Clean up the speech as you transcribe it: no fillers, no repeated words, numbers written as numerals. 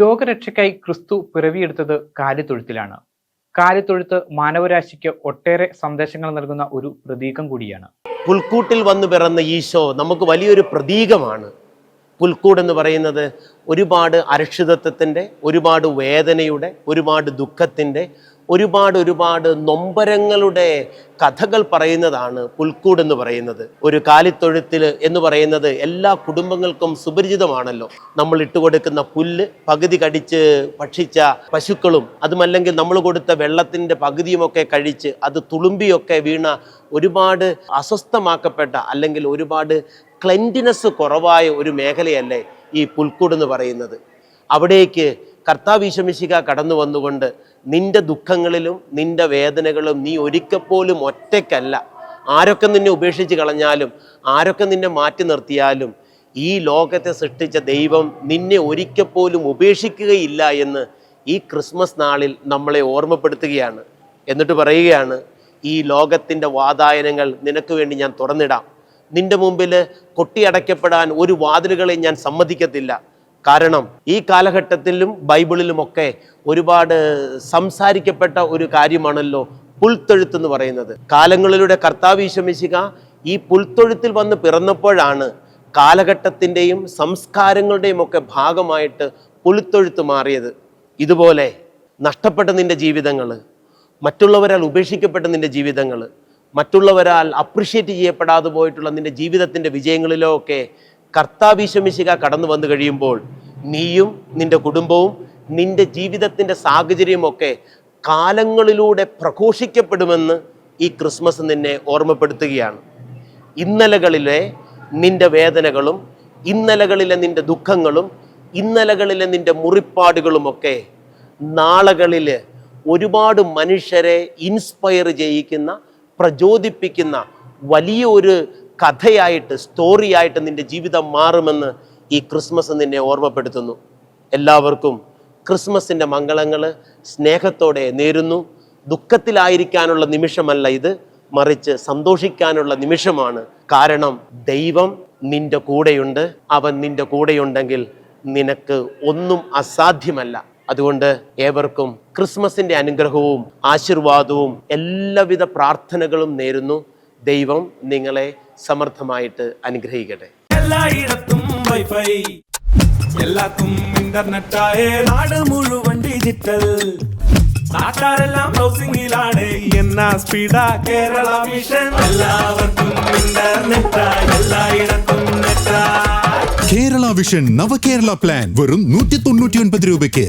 ലോകരക്ഷയ്ക്കായി ക്രിസ്തു പിറവിയെടുത്തത് കാലിത്തൊഴുത്തിലാണ്. കാലിത്തൊഴുത്ത് മാനവരാശിക്ക് ഒട്ടേറെ സന്ദേശങ്ങൾ നൽകുന്ന ഒരു പ്രതീകം കൂടിയാണ്. പുൽക്കൂട്ടിൽ വന്നു പിറന്ന ഈശോ നമുക്ക് വലിയൊരു പ്രതീകമാണ്. പുൽക്കൂട് എന്ന് പറയുന്നത് ഒരുപാട് അരക്ഷിതത്വത്തിൻ്റെ, ഒരുപാട് വേദനയുടെ, ഒരുപാട് ദുഃഖത്തിൻ്റെ, ഒരുപാട് നൊമ്പരങ്ങളുടെ കഥകൾ പറയുന്നതാണ് പുൽക്കൂട് എന്ന് പറയുന്നത്. ഒരു കാലിത്തൊഴുത്തിൽ എന്ന് പറയുന്നത് എല്ലാ കുടുംബങ്ങൾക്കും സുപരിചിതമാണല്ലോ. നമ്മൾ ഇട്ടുകൊടുക്കുന്ന പുല്ല് പകുതി കടിച്ച് ഭക്ഷിച്ച പശുക്കളും, അതുമല്ലെങ്കിൽ നമ്മൾ കൊടുത്ത വെള്ളത്തിൻ്റെ പകുതിയുമൊക്കെ കഴിച്ച് അത് തുളുമ്പിയൊക്കെ വീണ ഒരുപാട് അസ്വസ്ഥമാക്കപ്പെട്ട അല്ലെങ്കിൽ ഒരുപാട് ക്ലെൻഡിനെസ് കുറവായ ഒരു മേഖലയല്ലേ ഈ പുൽക്കൂട് എന്ന് പറയുന്നത്. അവിടേക്ക് കർത്താവ് ഈശോ മിശിഹാ കടന്നു വന്നുകൊണ്ട് നിന്റെ ദുഃഖങ്ങളിലും നിന്റെ വേദനകളും നീ ഒരിക്കപ്പോലും ഒറ്റയ്ക്കല്ല. ആരൊക്കെ നിന്നെ ഉപേക്ഷിച്ച് കളഞ്ഞാലും, ആരൊക്കെ നിന്നെ മാറ്റി നിർത്തിയാലും ഈ ലോകത്തെ സൃഷ്ടിച്ച ദൈവം നിന്നെ ഒരിക്കപ്പോലും ഉപേക്ഷിക്കുകയില്ല എന്ന് ഈ ക്രിസ്മസ് നാളിൽ നമ്മളെ ഓർമ്മപ്പെടുത്തുകയാണ്. എന്നിട്ട് പറയുകയാണ്, ഈ ലോകത്തിൻ്റെ വാതായനങ്ങൾ നിനക്ക് വേണ്ടി ഞാൻ തുറന്നിടാം. നിന്റെ മുമ്പിൽ കൊട്ടിയടയ്ക്കപ്പെടാൻ ഒരു വാതിലുകളെ ഞാൻ സമ്മതിക്കത്തില്ല. കാരണം ഈ കാലഘട്ടത്തിലും ബൈബിളിലുമൊക്കെ ഒരുപാട് സംസാരിക്കപ്പെട്ട ഒരു കാര്യമാണല്ലോ പുൽത്തൊഴുത്ത് എന്ന് പറയുന്നത്. കാലങ്ങളിലൂടെ കർത്താവ് ഈശോ മിശിഹാ ഈ പുൽത്തൊഴുത്തിൽ വന്ന് പിറന്നപ്പോഴാണ് കാലഘട്ടത്തിൻ്റെയും സംസ്കാരങ്ങളുടെയും ഒക്കെ ഭാഗമായിട്ട് പുൽത്തൊഴുത്ത് മാറിയത്. ഇതുപോലെ നഷ്ടപ്പെട്ട നിന്റെ ജീവിതങ്ങൾ, മറ്റുള്ളവരാൽ ഉപേക്ഷിക്കപ്പെട്ട നിന്റെ ജീവിതങ്ങൾ, മറ്റുള്ളവരാൽ അപ്രിഷ്യേറ്റ് ചെയ്യപ്പെടാതെ പോയിട്ടുള്ള നിന്റെ ജീവിതത്തിൻ്റെ വിജയങ്ങളിലോ ഒക്കെ കർത്താവ് ഈശോ മിശിഹാ കടന്നു വന്നു കഴിയുമ്പോൾ നീയും നിന്റെ കുടുംബവും നിന്റെ ജീവിതത്തിൻ്റെ സാഹചര്യമൊക്കെ കാലങ്ങളിലൂടെ പ്രഘോഷിക്കപ്പെടുമെന്ന് ഈ ക്രിസ്മസ് നിന്നെ ഓർമ്മപ്പെടുത്തുകയാണ്. ഇന്നലകളിലെ നിന്റെ വേദനകളും, ഇന്നലകളിലെ നിന്റെ ദുഃഖങ്ങളും, ഇന്നലകളിലെ നിന്റെ മുറിപ്പാടുകളുമൊക്കെ നാളുകളിൽ ഒരുപാട് മനുഷ്യരെ ഇൻസ്പയർ ചെയ്യിക്കുന്ന, പ്രചോദിപ്പിക്കുന്ന വലിയ ഒരു കഥയായിട്ട്, സ്റ്റോറിയായിട്ട് നിന്റെ ജീവിതം മാറുമെന്ന് ഈ ക്രിസ്മസ് നിന്നെ ഓർമ്മപ്പെടുത്തുന്നു. എല്ലാവർക്കും ക്രിസ്മസിൻ്റെ മംഗളങ്ങൾ സ്നേഹത്തോടെ നേരുന്നു. ദുഃഖത്തിലായിരിക്കാനുള്ള നിമിഷമല്ല ഇത്, മറിച്ച് സന്തോഷിക്കാനുള്ള നിമിഷമാണ്. കാരണം ദൈവം നിന്റെ കൂടെയുണ്ട്. അവൻ നിന്റെ കൂടെയുണ്ടെങ്കിൽ നിനക്ക് ഒന്നും അസാധ്യമല്ല. അതുകൊണ്ട് ഏവർക്കും ക്രിസ്മസിൻ്റെ അനുഗ്രഹവും ആശീർവാദവും എല്ലാവിധ പ്രാർത്ഥനകളും നേരുന്നു. ദൈവം നിങ്ങളെ സമർത്ഥമായിട്ട് അനുഗ്രഹിക്കട്ടെ. എല്ലായിടത്തും വൈഫൈ, എല്ലാത്തും ഇന്റർനെറ്റായേ, നാട് മുഴുവൻ ഡിജിറ്റൽ, നാട്ടാരെല്ലാം ബ്രൗസിംഗിലാണ്. എന്നാ സ്പീഡാ കേരള വിഷൻ, എല്ലാവർക്കും ഇന്റർനെറ്റാ, എല്ലായിടത്തും നെറ്റാ. കേരള വിഷൻ നവകേരള പ്ലാൻ വെറും 199 രൂപയ്ക്ക്.